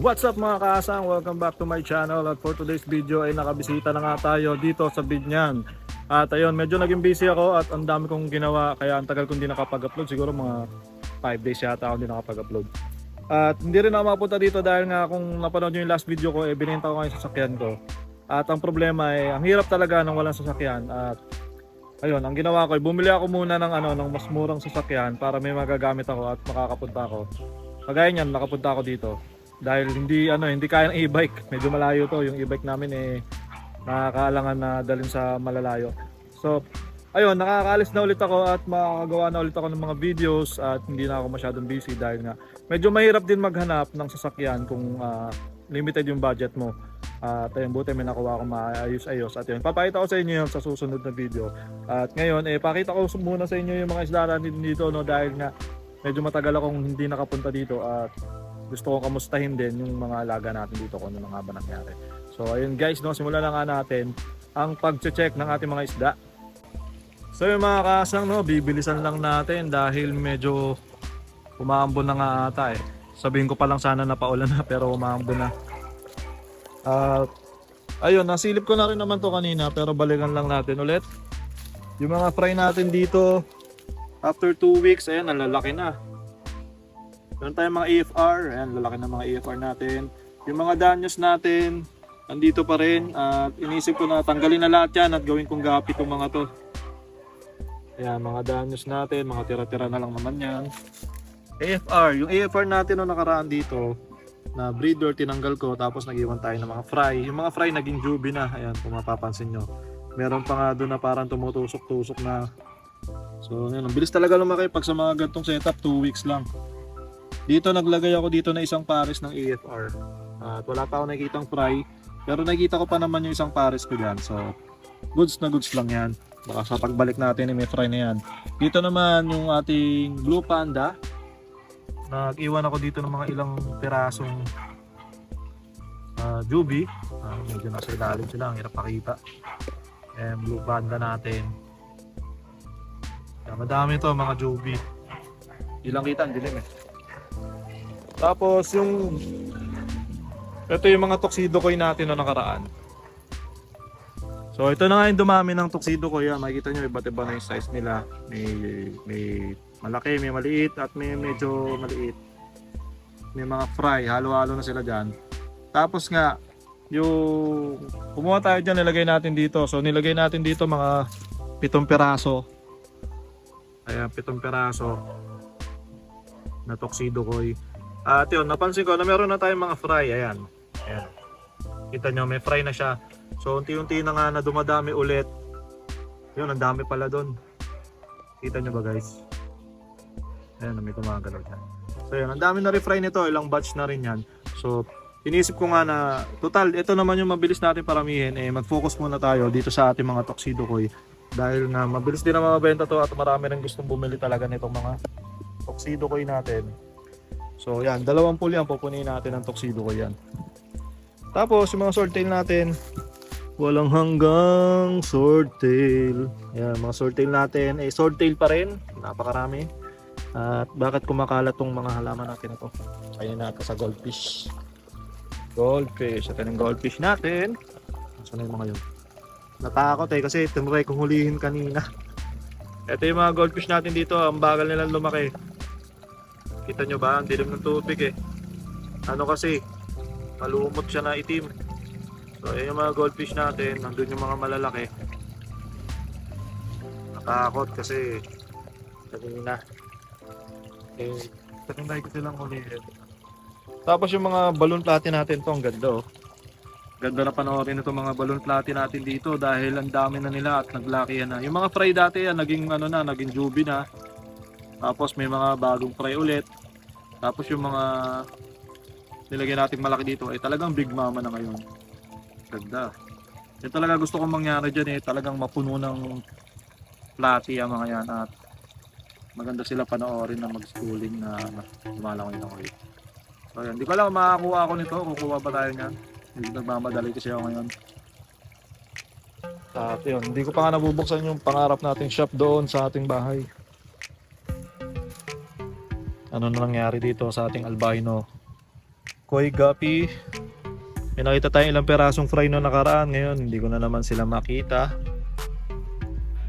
What's up mga kaasang? Welcome back to my channel. At for today's video ay nakabisita na nga tayo dito sa Biñan. At ayun, medyo naging busy ako at ang dami kong ginawa, kaya ang tagal kong hindi nakapag-upload. Siguro mga 5 days yata ako hindi nakapag-upload. At hindi rin ako mapunta dito dahil nga kung napanood nyo yung last video ko, binenta ko nga yung sasakyan ko. At ang problema ay ang hirap talaga ng walang sasakyan. At ayun, ang ginawa ko ay bumili ako muna ng mas murang sasakyan para may magagamit ako at makakapunta ako. Kagaya niyan, nakapunta ako dito. Dahil hindi kaya ng e-bike. Medyo malayo to, yung e-bike namin nakakaalangan na dalhin sa malalayo. So, ayun, nakakaalis na ulit ako at makakagawa na ulit ako ng mga videos at hindi na ako masyadong busy dahil nga medyo mahirap din maghanap ng sasakyan kung limited yung budget mo. At ayun, buti may nakuha akong maayos-ayos. At yun, papakita ko sa inyo yun sa susunod na video. At ngayon, pakita ko muna sa inyo yung mga isda natin dito, no, dahil nga medyo matagal akong hindi nakapunta dito at gusto kong kamustahin din yung mga alaga natin dito kung ano nga ba nangyari. So ayun guys, no, simulan na nga natin ang pag-check ng ating mga isda. So yung mga kasang, no, bibilisan lang natin dahil medyo umaambon na nga ata eh. Sabihin ko pa lang sana na paulan na pero umaambon na. Ayun, nasilip ko na rin naman to kanina pero balikan lang natin ulit. Yung mga fry natin dito, after 2 weeks, ayan, nalalaki na. Meron tayong mga EFR, ayan, lalaki na mga EFR natin. Yung mga danyos natin, andito pa rin. At inisip ko na tanggalin na lahat yan at gawin kong gapi itong mga to. Ayan, mga danyos natin, mga tira-tira na lang naman yan. AFR, yung AFR natin no nakaraan dito, na breeder tinanggal ko tapos nag-iwan tayo ng mga fry. Yung mga fry naging juby na, ayan kung mapapansin nyo. Meron pa nga doon na parang tumutusok-tusok na. So ayan, ang bilis talaga lumaki pag sa mga gantong setup, 2 weeks lang. Dito naglagay ako dito na isang pares ng AFR. At wala pa ako nakikitang fry. Pero nakikita ko pa naman yung isang pares ko dyan. So goods na goods lang yan. Baka sa pagbalik natin may fry na yan. Dito naman yung ating Blue Panda. Nag-iwan ako dito ng mga ilang pirasong juby. Medyo nasa ilalim sila, ang hirap pakita. Blue Panda natin. Madami to mga juby. Ilang kita, ang dilim eh. Tapos ito yung mga tuxedo koi natin na nakaraan. So ito na nga yung dumami ng tuxedo koi. Makikita nyo iba't iba na yung size nila. May malaki, may maliit at may medyo maliit. May mga fry, halo-halo na sila dyan. Tapos nga, yung kumuha tayo dyan, nilagay natin dito. So nilagay natin dito mga 7 piraso. Ayan, 7 piraso na tuxedo koi. At yun, napansin ko na meron na tayong mga fry. Ayan. Ayan. Kita nyo, may fry na siya. So unti-unti na nga na dumadami ulit. Yun, ang dami pala doon. Kita nyo ba guys? Ayan, may gumagalaw dyan. So yun, ang dami na refry nito. Ilang batch na rin yan. So inisip ko nga na total, ito naman yung mabilis natin paramihin. Mag-focus muna tayo dito sa ating mga tuxedo koi. Dahil nga mabilis din na mabenta to at marami rin gustong bumili talaga nitong mga tuxedo koi natin. So yan, 20 yan, pupunin natin ang tuxedo koi yan. Tapos yung mga swordtail natin, walang hanggang swordtail. Yan, mga swordtail natin, swordtail pa rin, napakarami. At bakit kumakalat tong mga halaman natin ito? Ayun natin sa goldfish. Goldfish, ito yung goldfish natin. Saan na yung mga yun? Natakot kasi tinry kong hulihin kanina. Ito yung mga goldfish natin dito, ang bagal nilang lumaki. Kita nyo ba? Ang dilim ng tubig eh. Ano kasi, malumot siya na itim. So ayan yung mga goldfish natin, nandun yung mga malalaki. Natakot kasi kanina. Tinry ko silang hulihin. Tapos yung mga balloon platy natin to, ang ganda oh. Ganda na panoorin itong mga balloon platy natin dito dahil ang dami na nila at naglaki na. Yung mga fry dati yan, naging juby na. Tapos may mga bagong fry ulit. Tapos yung mga nilagyan natin malaki dito ay talagang big mama na ngayon. Ganda. Yan talaga gusto kong mangyari dyan talagang mapuno ng platy ang mga yan at maganda sila panoorin na mag-schooling na lumalangoy na ulit. So yan, di ko lang makakuha ako nito, kukuha ba tayo niyan? Hindi nagmamadali kasi ako ngayon. At yun, hindi ko pa nga nabubuksan yung pangarap nating shop doon sa ating bahay. Ano na nangyari dito sa ating albino koi guppy. May nakita tayong ilang perasong fry no nakaraan. Ngayon, hindi ko na naman sila makita.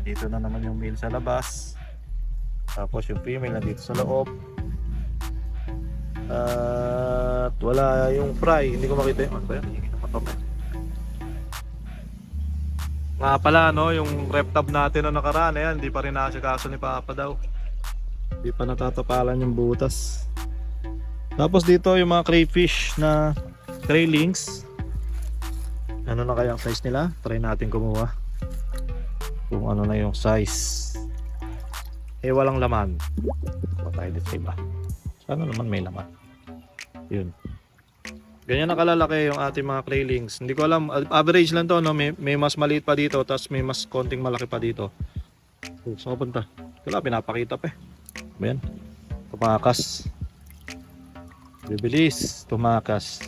Dito na naman yung male sa labas. Tapos yung female nandito sa loob. At wala yung fry. Hindi ko makita yung ano ba yan? Hindi ko makita. Nga pala no, yung rep tab natin na nakaraan, ayan, hindi pa rin nakasikaso ni Papa daw. Hindi pa natatapalan yung butas. Tapos dito yung mga crayfish na craylings. Ano na kaya ang size nila? Try natin kumuha kung ano na yung size. Eh walang laman. Patay dito sa iba. Sana naman may laman. Yun. Ganyan na kalalaki yung ating mga craylings. Hindi ko alam, average lang to, no? May mas maliit pa dito, tapos may mas konting malaki pa dito. Saan ko punta? Wala, pinapakita pa eh. Ayan. Tumakas. Bibilis. Tumakas.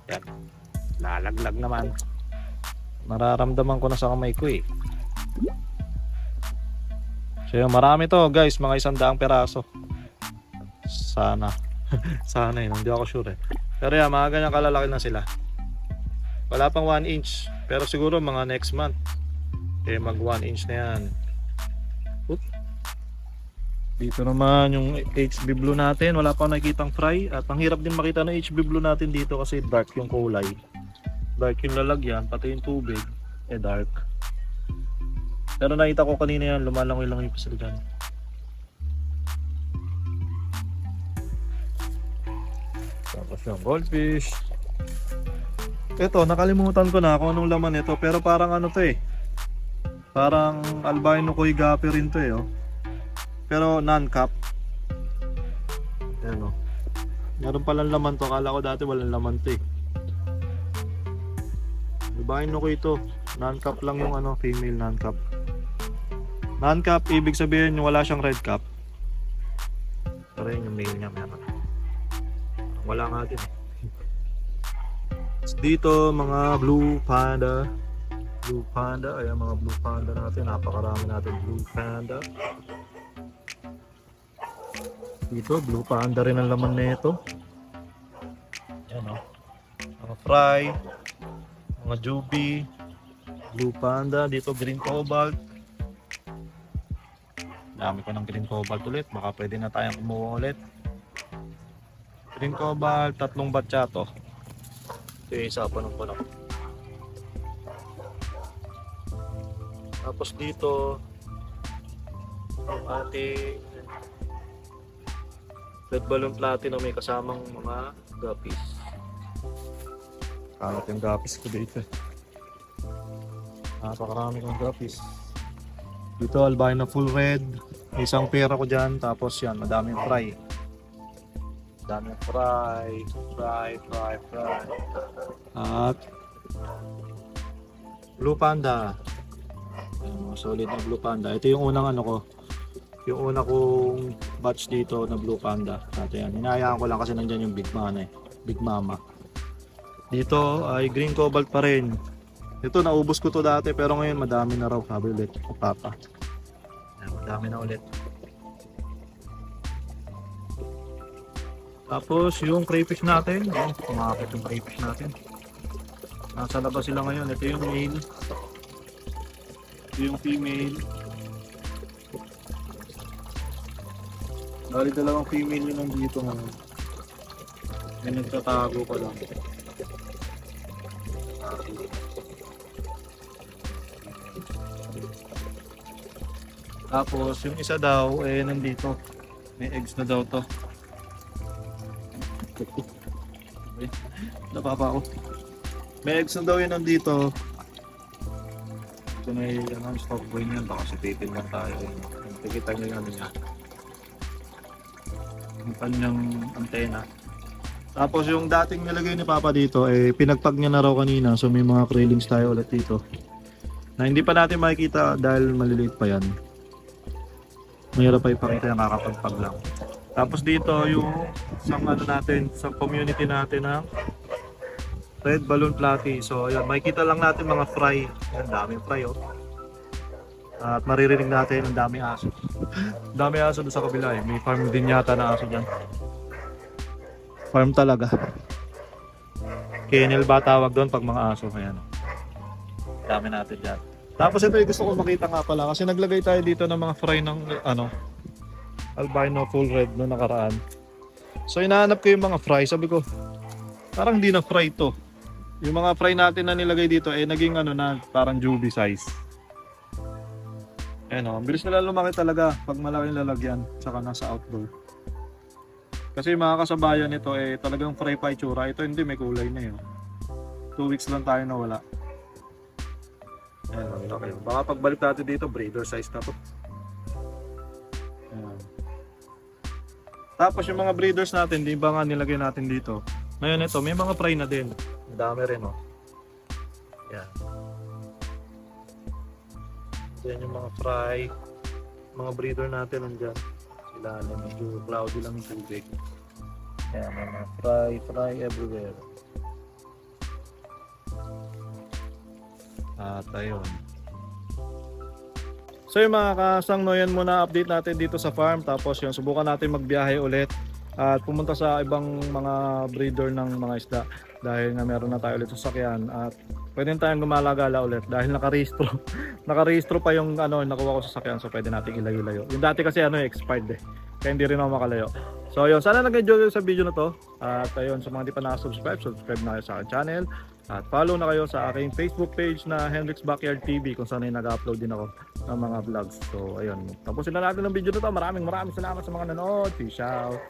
Yan. Lalaglag naman. Mararamdaman ko na sa kamay ko eh. So yun, marami to guys, mga 100 peraso. Sana. Sana yun, hindi ako sure eh. Pero yan, mga ganyan kalalaki na sila. Wala pang 1 inch. Pero siguro mga next month eh mag 1 inch na yan. Oop. Dito naman yung HB blue natin. Wala pang nakikitang fry. At ang hirap din makita ng HB blue natin dito kasi dark yung kulay. Dark yung lalagyan, pati yung tubig eh dark. Pero nakita ko kanina yan, lumalangoy lang yung pasal dyan. Tapos yung goldfish. Ito, nakalimutan ko na kung anong laman ito. Pero parang ano to eh. Parang albino koi guppy rin to eh. Oh. Pero non-cap. Ayan o. Meron palang laman to. Akala ko dati walang laman to eh. Albino koi ito. Non-cap lang yung ano, female non-cap. Non-cap, ibig sabihin wala siyang red cap. Pero yun yung male niya meron. Wala nga din. Dito mga blue panda. Blue panda. Ayan mga blue panda natin. Napakarami natin blue panda. Dito blue panda rin ang laman nito. Ayan o. Mga fry. Mga juby. Blue panda. Dito green cobalt. Dami ko ng green cobalt ulit. Baka pwede na tayong kumuha ulit. Green cobalt, 3 batcha to. Ito yung isa, punong-punong. Tapos dito, yung ating red balloon platinum may kasamang mga guppies. Kalat yung guppies ko dito. Napakarami kong guppies. Dito albino full red. Isang pera ko dyan. Tapos yan, madaming fry. Daming fry. At blue panda. Solid na blue panda. Ito yung unang ano ko. Yung una kong batch dito na blue panda. Ito yan. Hinahayaan ko lang kasi nandyan yung big mama eh. Big mama. Dito ay green cobalt pa rin. Ito naubos ko to dati pero ngayon madami na raw. Sabi ulit. Papa. Madami na ulit. Tapos yung crayfish natin, kumakapit yung crayfish natin. Nasa labas sila ngayon. Ito yung male. Ito yung female. Bali dalawang female yun nandito ngayon. May nagtatago pa lang. Tapos yung isa daw eh nandito. May eggs na daw to. Napapa ako. May eggs na daw yun nandito. Ito na yung stock boy niyan. Baka sipitin lang tayo. Tikita nyo yung ano niya. Yung kanyang antena. Tapos yung dating nilagay ni Papa dito eh pinagpag niya na raw kanina. So may mga craylings tayo ulit dito. Na hindi pa natin makikita dahil maliliit pa yan. Mahirap pa ipakita yung kakapagpag lang. Tapos dito yung sa ano natin, sa community natin ng red balloon platy. So ayun, makikita lang natin mga fry. Ang daming fry oh. At maririnig natin ang daming aso. Ang daming aso doon sa kabila eh. May farm din yata na aso dyan. Farm talaga. Kennel ba tawag doon pag mga aso? Ayan. Dami natin dyan. Tapos ito yung gusto ko makita nga pala kasi naglagay tayo dito ng mga fry ng albino full red no nakaraan. So hinahanap ko yung mga fry. Sabi ko, parang hindi na fry to. Yung mga fry natin na nilagay dito naging na parang juvie size. Ayan ang bilis nila lumaki talaga pag malaking lalagyan saka nasa outdoor. Kasi yung mga kasabayan nito talagang fry pa itsura. Ito hindi, may kulay na yun. 2 weeks lang tayo nawala. Ayan, okay. Baka pagbalik natin dito, breeder size na to. Ayan. Tapos yung mga breeders natin, di ba nga nilagay natin dito. Ngayon ito, may mga fry na din. Ang dami rin, oh. Ayan. Ayan yung mga fry. Mga breeder natin nandyan. Sila, medyo cloudy lang yung tubig. Ayan, may mga fry everywhere. At ayun. So yung mga kasangno, yan muna update natin dito sa farm. Tapos yung subukan natin magbiyahe ulit at pumunta sa ibang mga breeder ng mga isda dahil nga meron na tayo ulit sa sakyan at pwede tayong gumalagala ulit dahil nakarehistro pa yung nakuha ko sa sakyan, so pwede nating ilayo-layo. Yung dati kasi expired kaya hindi rin ako makalayo. So ayun, sana nag-enjoy sa video na to at ayun, sa mga di pa nakasubscribe, subscribe na kayo sa aking channel at follow na kayo sa aking Facebook page na Hendrix Backyard TV kung saan ay nag-upload din ako ng mga vlogs. So ayun, tapusin na natin ang video na to. Maraming salamat sa mga nanood. Peace out.